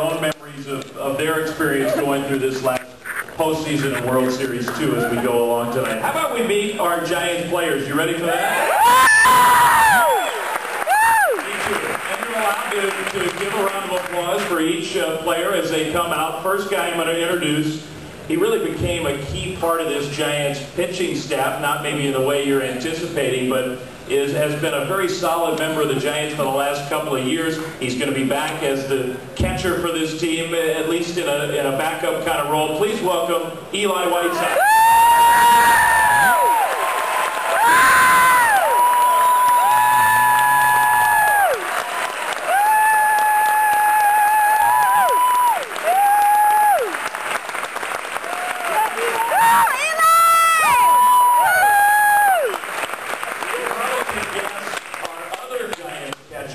own memories of their experience going through this last postseason and World Series too as we go along tonight. How about we meet our Giants players? You ready for that? And you're allowed to give a round of applause for each player as they come out. First guy I'm going to introduce, he really became a key part of this Giants pitching staff, not maybe in the way you're anticipating, but has been a very solid member of the Giants for the last couple of years. He's going to be back as the catcher for this team, at least in a backup kind of role. Please welcome Eli Whiteside.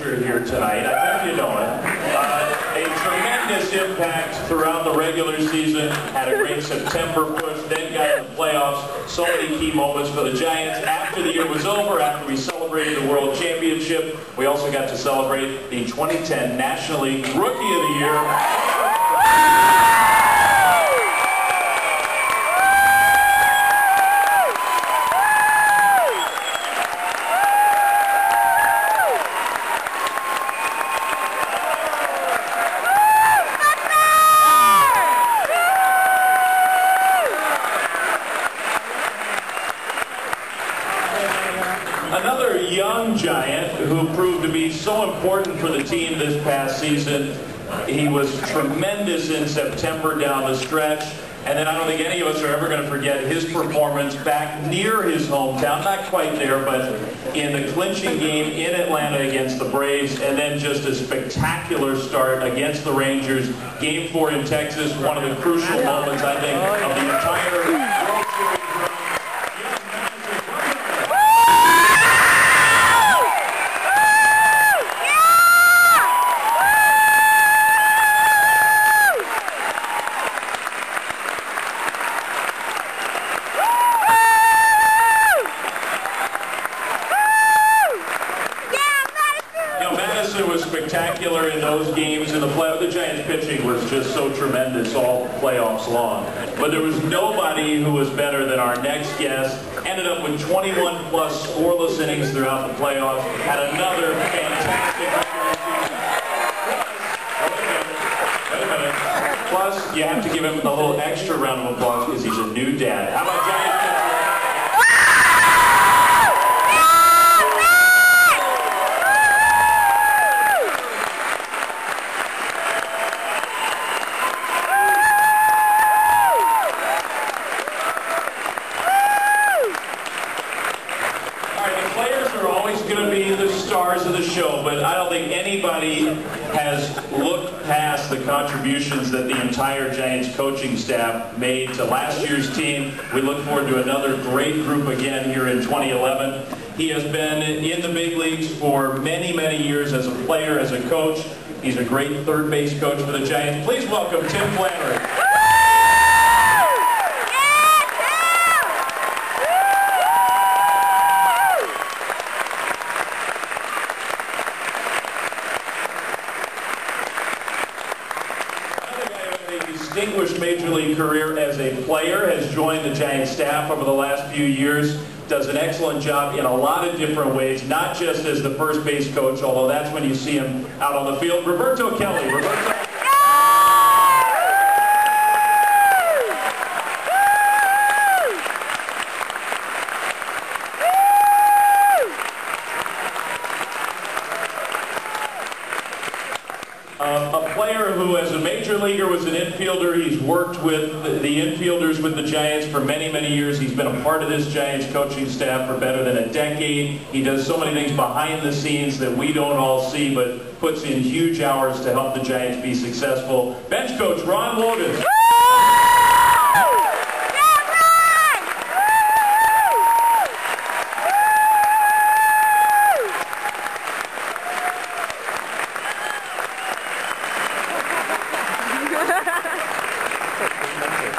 Here tonight. I think you know it. A tremendous impact throughout the regular season, had a great September push, then got in the playoffs. So many key moments for the Giants. After the year was over, after we celebrated the World Championship, we also got to celebrate the 2010 National League Rookie of the Year. Another young Giant who proved to be so important for the team this past season. He was tremendous in September down the stretch. And then I don't think any of us are ever going to forget his performance back near his hometown, not quite there, but in the clinching game in Atlanta against the Braves, and then just a spectacular start against the Rangers. Game 4 in Texas, one of the crucial moments, I think, of the entire World Series run. Was spectacular in those games in the playoffs. The Giants pitching was just so tremendous all playoffs long. But there was nobody who was better than our next guest. Ended up with 21 plus scoreless innings throughout the playoffs. Had another fantastic regular season. Plus, you have to give him a little extra round of applause because he's a new dad. How about Giants? Going to be the stars of the show, but I don't think anybody has looked past the contributions that the entire Giants coaching staff made to last year's team. We look forward to another great group again here in 2011. He has been in the big leagues for many, many years as a player, as a coach. He's a great third base coach for the Giants. Please welcome Tim Flemming. Distinguished Major League career as a player, has joined the Giants staff over the last few years, does an excellent job in a lot of different ways, not just as the first base coach, although that's when you see him out on the field. Roberto Kelly. Roberto. A player who, as a major leaguer, was an infielder. He's worked with the infielders with the Giants for many, many years. He's been a part of this Giants coaching staff for better than a decade. He does so many things behind the scenes that we don't all see, but puts in huge hours to help the Giants be successful. Bench coach Ron Wogan.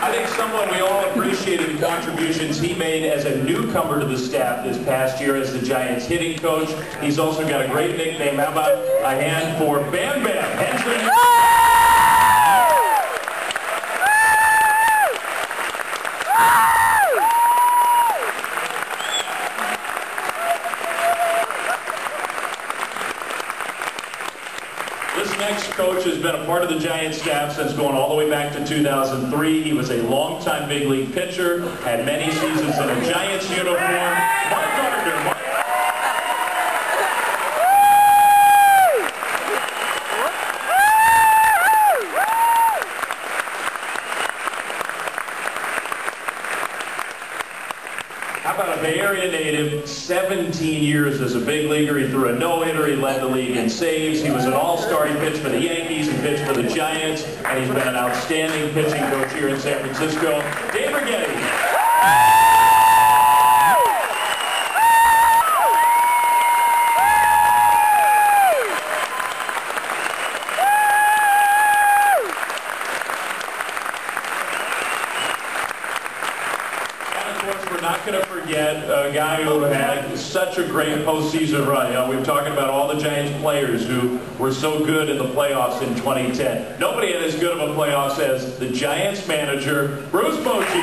I think someone we all appreciated the contributions he made as a newcomer to the staff this past year as the Giants hitting coach. He's also got a great nickname. How about a hand for Bam Bam? has been a part of the Giants staff since going all the way back to 2003. He was a longtime big league pitcher, had many seasons in a Giants uniform. Mark Gardner. Mark. How about a Bay Area native, 17 years as a big leaguer. He threw a no-hitter. He led the league in saves. He was an all-star. He pitched for the Yankees. He pitched for the Giants. And he's been an outstanding pitching coach here in San Francisco. Dave Righetti. We're not going to forget a guy who had such a great postseason run. We're talking about all the Giants players who were so good in the playoffs in 2010. Nobody had as good of a playoffs as the Giants manager, Bruce Posey.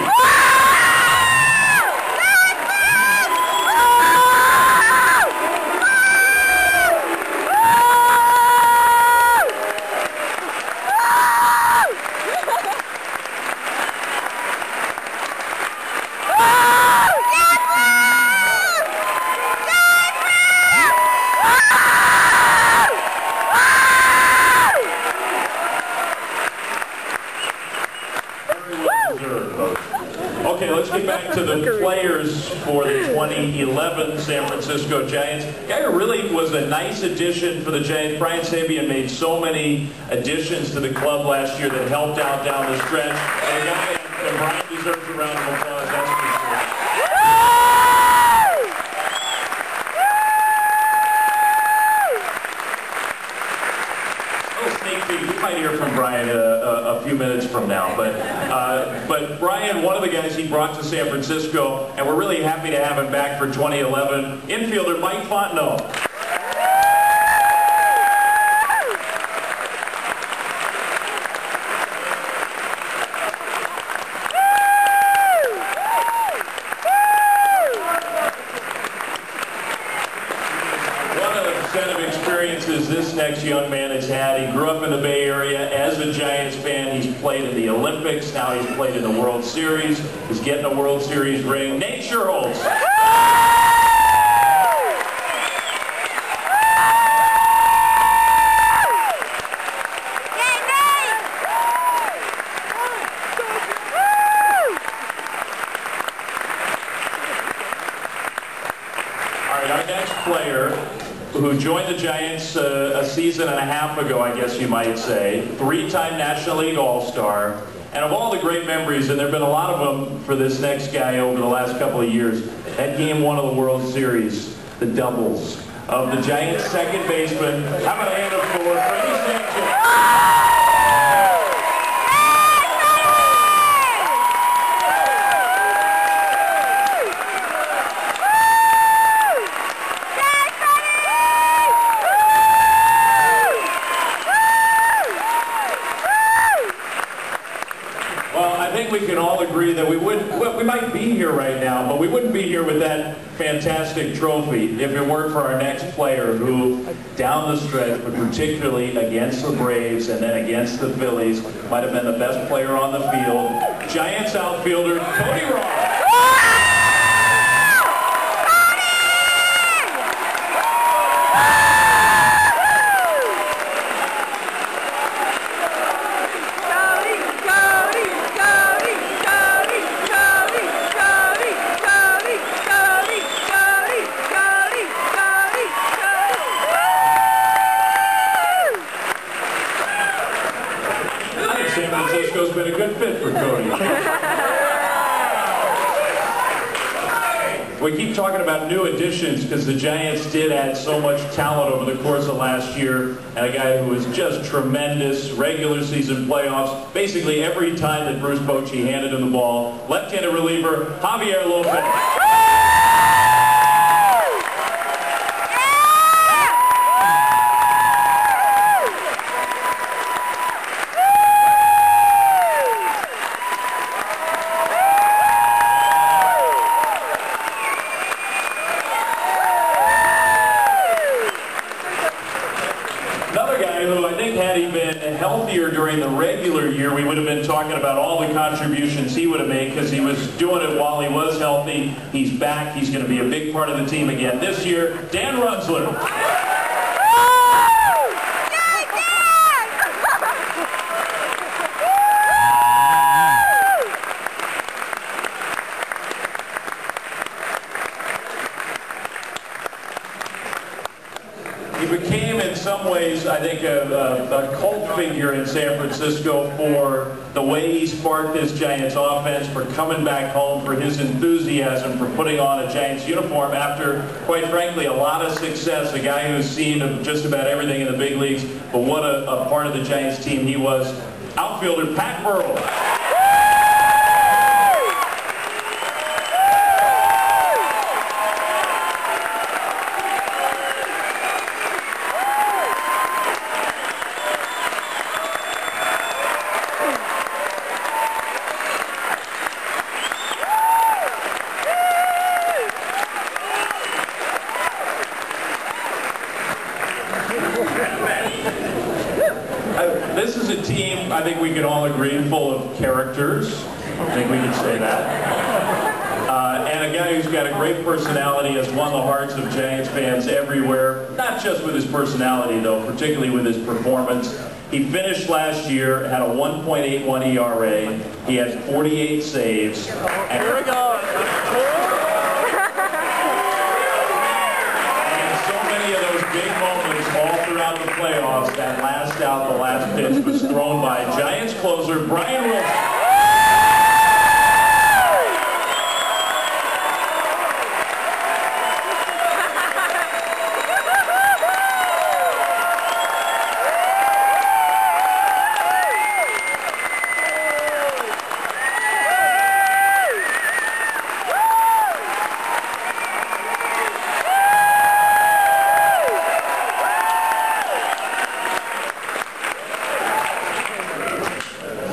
Okay, let's get back to the players for the 2011 San Francisco Giants. The guy who really was a nice addition for the Giants, Brian Sabean, made so many additions to the club last year that helped out down the stretch. And a guy that Brian deserves a round of applause, that's for sure. We might hear from Brian a few minutes from now, but Brian, one of the guys he brought to San Francisco, and we're really happy to have him back for 2011, infielder Mike Fontenot. Set of experiences this next young man has had. He grew up in the Bay Area as a Giants fan. He's played in the Olympics. Now he's played in the World Series. He's getting a World Series ring. Nate Scherholz. All right, our next player, who joined the Giants a season and a half ago, I guess you might say. Three-time National League All-Star. And of all the great memories, and there have been a lot of them for this next guy over the last couple of years, that game one of the World Series, the doubles of the Giants' second baseman. How about a hand up for Freddie Sanchez? I think we can all agree that we might be here right now, but we wouldn't be here with that fantastic trophy if it weren't for our next player who, down the stretch, but particularly against the Braves and then against the Phillies, might have been the best player on the field. Giants outfielder, Cody Ross. San Francisco's been a good fit for Cody. We keep talking about new additions because the Giants did add so much talent over the course of last year, and a guy who was just tremendous, regular season playoffs, basically every time that Bruce Bochy handed him the ball. Left-handed reliever, Javier Lopez. Had he been healthy during the regular year, we would have been talking about all the contributions he would have made because he was doing it while he was healthy. He's back. He's going to be a big part of the team again this year. Dan Runzler. He became, in some ways, I think, a cult figure in San Francisco for the way he sparked this Giants offense, for coming back home, for his enthusiasm, for putting on a Giants uniform after, quite frankly, a lot of success. A guy who's seen just about everything in the big leagues, but what a part of the Giants team he was. Outfielder Pat Burrell. This is a team, I think we can all agree, full of characters. I think we can say that. And a guy who's got a great personality, has won the hearts of Giants fans everywhere. Not just with his personality, though, particularly with his performance. He finished last year, had a 1.81 ERA. He had 48 saves. Here we go. Big moments all throughout the playoffs. That last out, the last pitch was thrown by Giants closer Brian Wilson.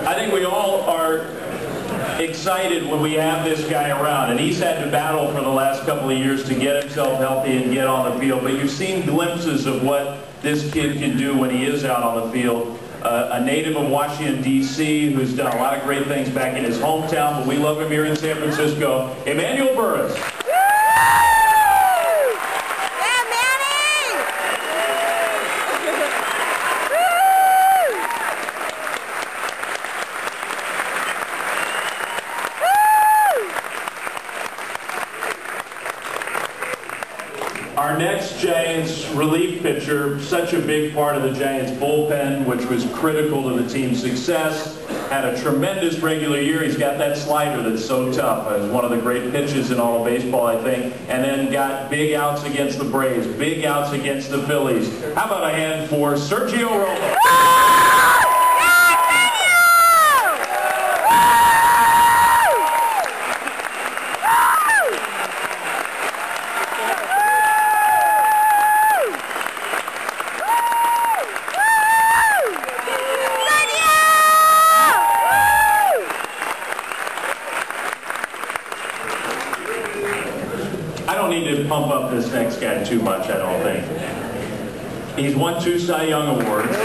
I think we all are excited when we have this guy around, and he's had to battle for the last couple of years to get himself healthy and get on the field, but you've seen glimpses of what this kid can do when he is out on the field. A native of Washington, D.C., who's done a lot of great things back in his hometown, but we love him here in San Francisco, Emmanuel Burrell. Our next Giants relief pitcher, such a big part of the Giants bullpen, which was critical to the team's success, had a tremendous regular year. He's got that slider that's so tough. It's one of the great pitches in all of baseball, I think. And then got big outs against the Braves, big outs against the Phillies. How about a hand for Sergio Romo? I don't need to pump up this next guy too much, I don't think. He's won 2 Cy Young Awards.